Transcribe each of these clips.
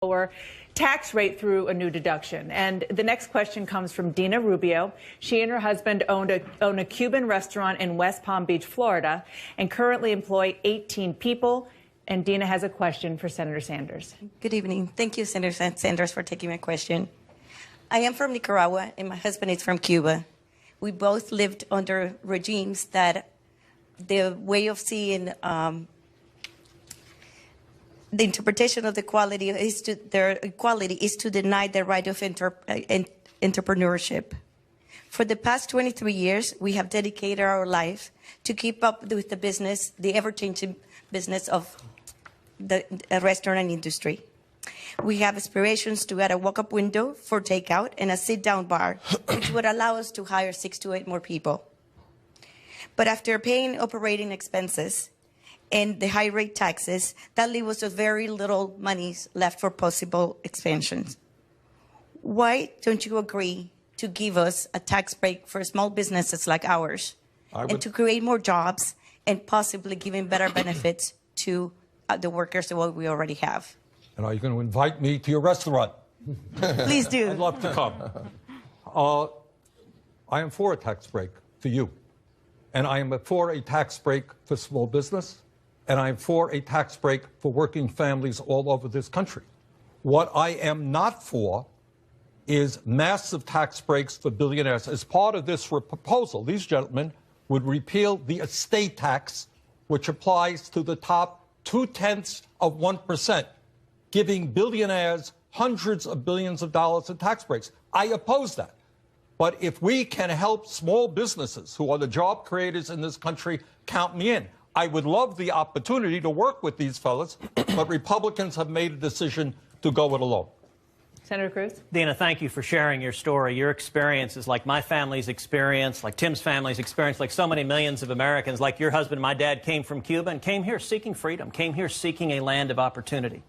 lower tax rate through a new deduction. And the next question comes from Dina Rubio. She and her husband own a Cuban restaurant in West Palm Beach, Florida, and currently employ 18 people. And Dina has a question for Senator Sanders. Good evening. Thank you, Senator Sanders, for taking my question. I am from Nicaragua, and my husband is from Cuba. We both lived under regimes that the way of seeing the interpretation of the equality is to deny the right of entrepreneurship. For the past 23 years, we have dedicated our life to keep up with the business, the ever-changing business of the restaurant industry. We have aspirations to add a walk-up window for takeout and a sit-down bar, which would allow us to hire 6 to 8 more people. But after paying operating expenses and the high rate taxes, that leaves us with very little money left for possible expansions. Why don't you agree to give us a tax break for small businesses like ours and to create more jobs and possibly giving better benefits to the workers than what we already have? And are you going to invite me to your restaurant? Please do. I'd love to come. I am for a tax break for you. And I am for a tax break for small business. And I am for a tax break for working families all over this country. What I am not for is massive tax breaks for billionaires. As part of this proposal, these gentlemen would repeal the estate tax, which applies to the top 0.2%, giving billionaires hundreds of billions of dollars in tax breaks. I oppose that. But if we can help small businesses, who are the job creators in this country, count me in. I would love the opportunity to work with these fellas, but Republicans have made a decision to go it alone. Senator Cruz? Dina, thank you for sharing your story. Your experience is like my family's experience, like Tim's family's experience, like so many millions of Americans, like your husband. My dad came from Cuba and came here seeking freedom, came here seeking a land of opportunity.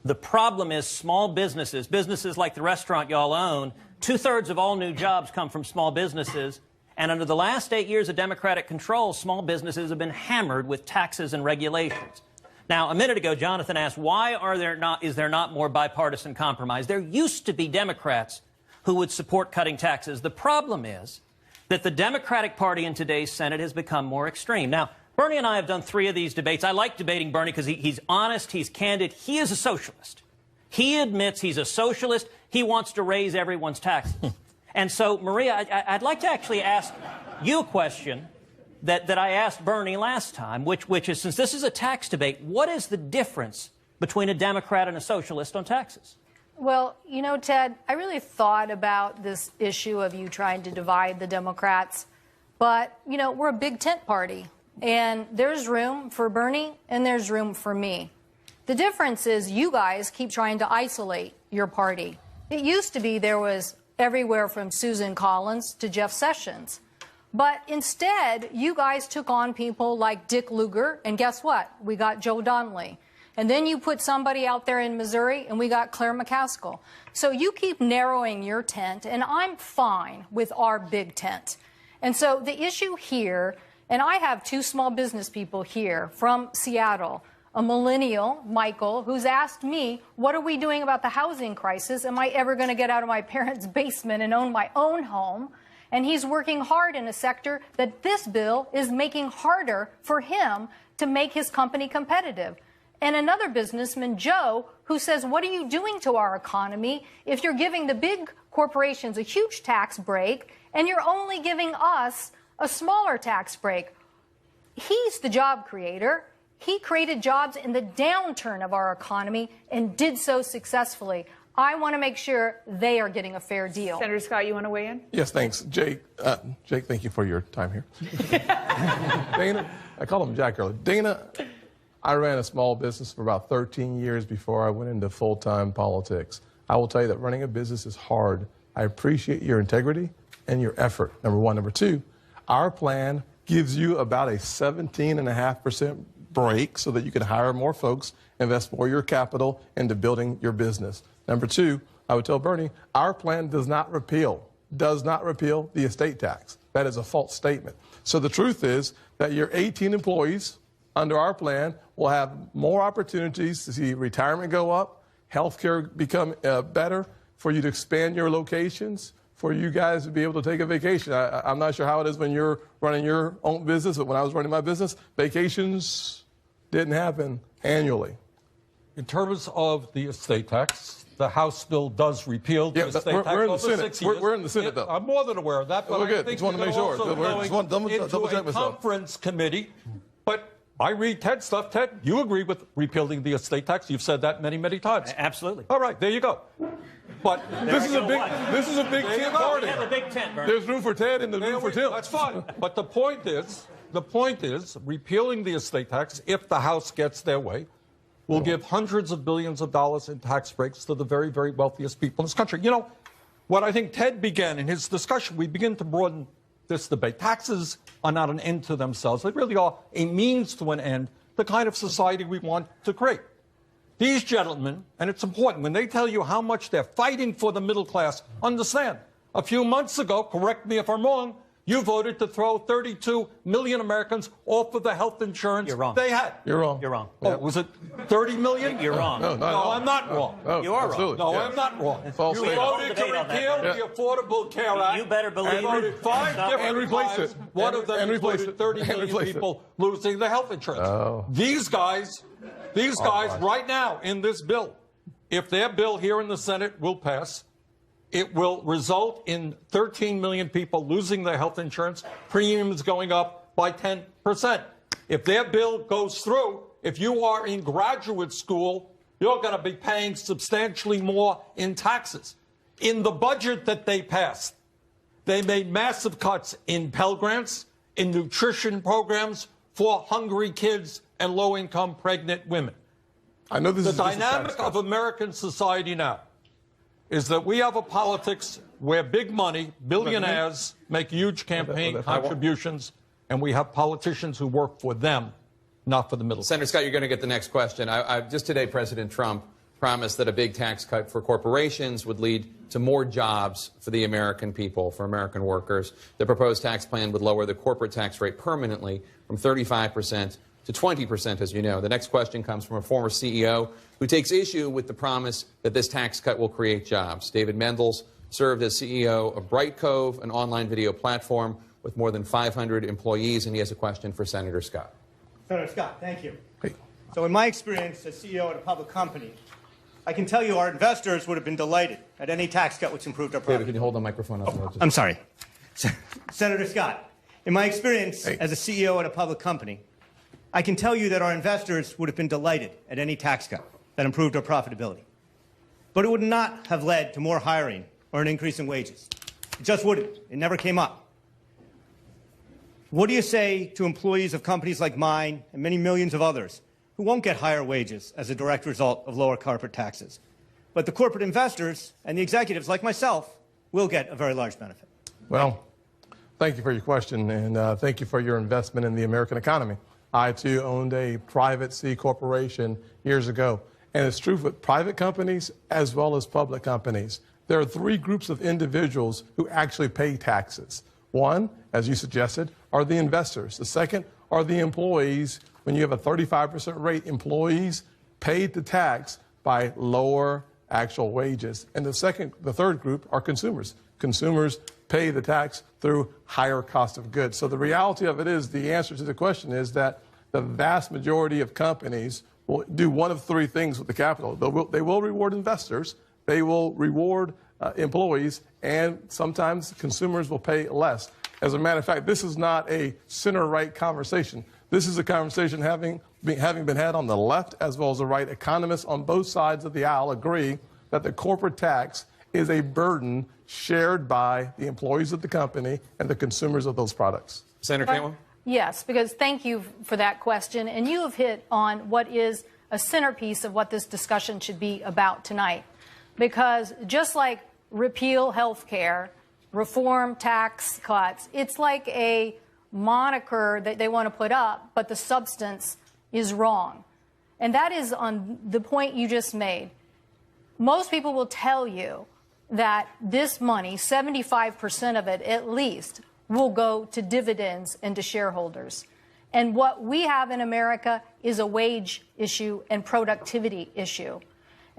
The problem is small businesses, businesses like the restaurant y'all own, 2/3 of all new jobs come from small businesses. And under the last 8 years of Democratic control, small businesses have been hammered with taxes and regulations. Now, a minute ago, Jonathan asked, why is there not more bipartisan compromise? There used to be Democrats who would support cutting taxes. The problem is that the Democratic Party in today's Senate has become more extreme. Now, Bernie and I have done 3 of these debates. I like debating Bernie because he's honest, he's candid. He is a socialist. He admits he's a socialist. He wants to raise everyone's taxes. And so, Maria, I'd like to actually ask you a question that I asked Bernie last time, which is, since this is a tax debate, what is the difference between a Democrat and a socialist on taxes? Well, you know, Ted, I really thought about this issue of you trying to divide the Democrats. But, you know, we're a big tent party. And there's room for Bernie and there's room for me. The difference is you guys keep trying to isolate your party. It used to be there was everywhere from Susan Collins to Jeff Sessions. But instead, you guys took on people like Dick Lugar, and guess what? We got Joe Donnelly. And then you put somebody out there in Missouri, and we got Claire McCaskill. So you keep narrowing your tent, and I'm fine with our big tent. And so the issue here, and I have 2 small business people here from Seattle, a millennial, Michael, who's asked me, what are we doing about the housing crisis? Am I ever going to get out of my parents' basement and own my own home? And he's working hard in a sector that this bill is making harder for him to make his company competitive. And another businessman, Joe, who says, what are you doing to our economy if you're giving the big corporations a huge tax break and you're only giving us a smaller tax break? He's the job creator. He created jobs in the downturn of our economy and did so successfully. I want to make sure they are getting a fair deal. Senator Scott, you want to weigh in? Yes, thanks. Jake, thank you for your time here. Dana, I called him Jack earlier. Dana, I ran a small business for about 13 years before I went into full-time politics. I will tell you that running a business is hard. I appreciate your integrity and your effort, number one. Number two, our plan gives you about a 17.5% break so that you can hire more folks, invest more of your capital into building your business. Number two, I would tell Bernie, our plan does not repeal the estate tax. That is a false statement. So the truth is that your 18 employees under our plan will have more opportunities to see retirement go up, healthcare become better, for you to expand your locations, for you guys to be able to take a vacation. I'm not sure how it is when you're running your own business, but when I was running my business, vacations didn't happen annually. In terms of the estate tax, the House bill does repeal the estate tax we're in the over Senate. 6 years. We're in the Senate, though. I'm more than aware of that, but We're I good. think Just want to make sure. Just want to double check myself. Conference committee. But I read Ted's stuff. Ted, you agree with repealing the estate tax? You've said that many, many times. Absolutely. All right, there you go. But This is a big There you tent go. party. We have a big tent, Bernie. There's room for Ted and there's room for Tim. That's fine. But the point is, repealing the estate tax, if the House gets their way, will give hundreds of billions of dollars in tax breaks to the very, very wealthiest people in this country. You know, what I think Ted began in his discussion, we begin to broaden this debate. Taxes are not an end to themselves. They really are a means to an end, the kind of society we want to create. These gentlemen, and it's important, when they tell you how much they're fighting for the middle class, understand, a few months ago, correct me if I'm wrong, you voted to throw 32 million Americans off of the health insurance You're wrong. they had. You're wrong. You're wrong. Oh, was it 30 million? You're wrong. No, No, I'm not wrong. No, You are wrong. absolutely. No, Yeah. I'm not wrong. False You statement. voted to Debate on that, repeal yeah. the Affordable Care Act. You better believe and voted it. 5 different And replace times. it. One of them And replace included it. 30 And million replace it. people losing their health insurance. Oh. These guys right now in this bill, if their bill here in the Senate will pass, it will result in 13 million people losing their health insurance, premiums going up by 10%. If their bill goes through, if you are in graduate school, you're going to be paying substantially more in taxes. In the budget that they passed, they made massive cuts in Pell Grants, in nutrition programs for hungry kids and low-income pregnant women. I know this The is just a tax dynamic cut. of American society now is that we have a politics where big money, billionaires, make huge campaign contributions, and we have politicians who work for them, not for the middle. Senator Scott, you're going to get the next question. Just today, President Trump promised that a big tax cut for corporations would lead to more jobs for the American people, for American workers. The proposed tax plan would lower the corporate tax rate permanently from 35% to 20%, as you know. The next question comes from a former CEO who takes issue with the promise that this tax cut will create jobs. David Mendels served as CEO of Bright Cove, an online video platform with more than 500 employees, and he has a question for Senator Scott. Senator Scott, thank you. Hey. So in my experience as CEO at a public company, I can tell you our investors would have been delighted at any tax cut which improved our David, profit. can you hold the microphone up? I'm sorry. Senator Scott, in my experience Hey. as a CEO at a public company, I can tell you that our investors would have been delighted at any tax cut that improved our profitability. But it would not have led to more hiring or an increase in wages. It just wouldn't. It never came up. What do you say to employees of companies like mine and many millions of others who won't get higher wages as a direct result of lower corporate taxes? But the corporate investors and the executives like myself will get a very large benefit. Well, thank you for your question, and thank you for your investment in the American economy. I, too, owned a private C corporation years ago, and it's true with private companies as well as public companies. There are three groups of individuals who actually pay taxes. One, as you suggested, are the investors. The second are the employees. When you have a 35% rate, employees paid the tax by lower actual wages. And the third group are consumers. Consumers pay the tax through higher cost of goods. So the reality of it is, the answer to the question is that the vast majority of companies will do one of three things with the capital. They will reward investors, they will reward employees, and sometimes consumers will pay less. As a matter of fact, this is not a center-right conversation. This is a conversation having been had on the left as well as the right. Economists on both sides of the aisle agree that the corporate tax is a burden shared by the employees of the company and the consumers of those products. Senator Cantwell? Yes, because thank you for that question. And you have hit on what is a centerpiece of what this discussion should be about tonight. Because just like repeal health care, reform tax cuts, it's like a moniker that they want to put up, but the substance is wrong. And that is on the point you just made. Most people will tell you that this money, 75% of it at least, will go to dividends and to shareholders. And what we have in America is a wage issue and productivity issue.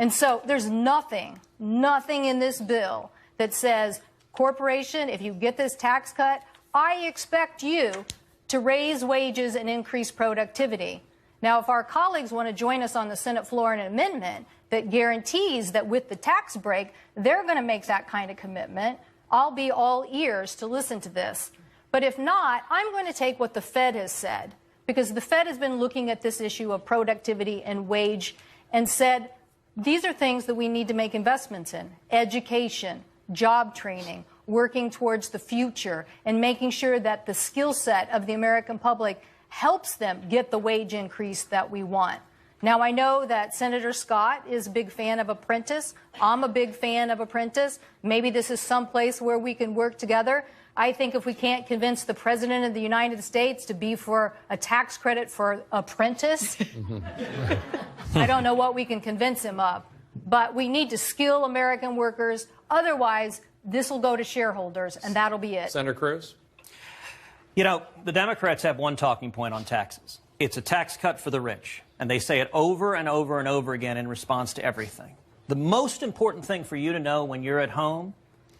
And so there's nothing in this bill that says, corporation, if you get this tax cut, I expect you to raise wages and increase productivity. Now, if our colleagues want to join us on the Senate floor in an amendment that guarantees that with the tax break, they're going to make that kind of commitment, I'll be all ears to listen to this. But if not, I'm going to take what the Fed has said, because the Fed has been looking at this issue of productivity and wage and said, these are things that we need to make investments in: education, job training, working towards the future, and making sure that the skill set of the American public helps them get the wage increase that we want. Now, I know that Senator Scott is a big fan of Apprentice. I'm a big fan of Apprentice. Maybe this is someplace where we can work together. I think if we can't convince the President of the United States to be for a tax credit for Apprentice, I don't know what we can convince him of. But we need to skill American workers. Otherwise, this will go to shareholders, and that'll be it. Senator Cruz? You know, the Democrats have one talking point on taxes. It's a tax cut for the rich. And they say it over and over and over again in response to everything. The most important thing for you to know when you're at home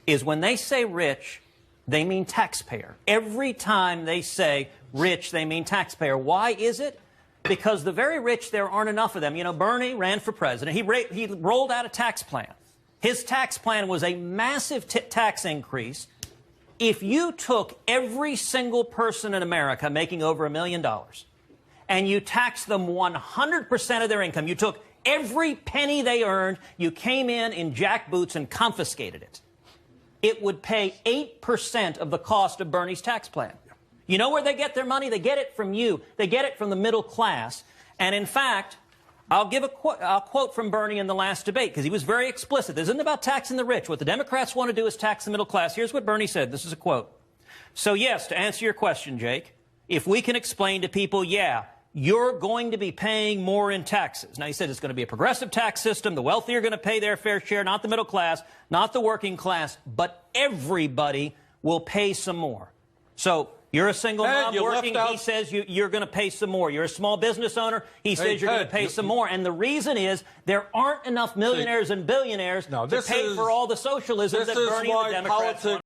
is when they say rich, they mean taxpayer. Every time they say rich, they mean taxpayer. Why is it? Because the very rich, there aren't enough of them. You know, Bernie ran for president. He rolled out a tax plan. His tax plan was a massive tax increase. If you took every single person in America making over $1 million and you taxed them 100% of their income, you took every penny they earned, you came in jackboots and confiscated it, it would pay 8% of the cost of Bernie's tax plan. You know where they get their money? They get it from you. They get it from the middle class. And in fact, I'll give a quote from Bernie in the last debate, because he was very explicit. This isn't about taxing the rich. What the Democrats want to do is tax the middle class. Here's what Bernie said. This is a quote. So yes, to answer your question, Jake, if we can explain to people, yeah, you're going to be paying more in taxes. Now, he said it's going to be a progressive tax system. The wealthy are going to pay their fair share, not the middle class, not the working class, but everybody will pay some more. So you're a single mom working, he says you're going to pay some more. You're a small business owner, he says you're going to pay some more. And the reason is there aren't enough millionaires and billionaires to pay for all the socialism that Bernie and the Democrats want.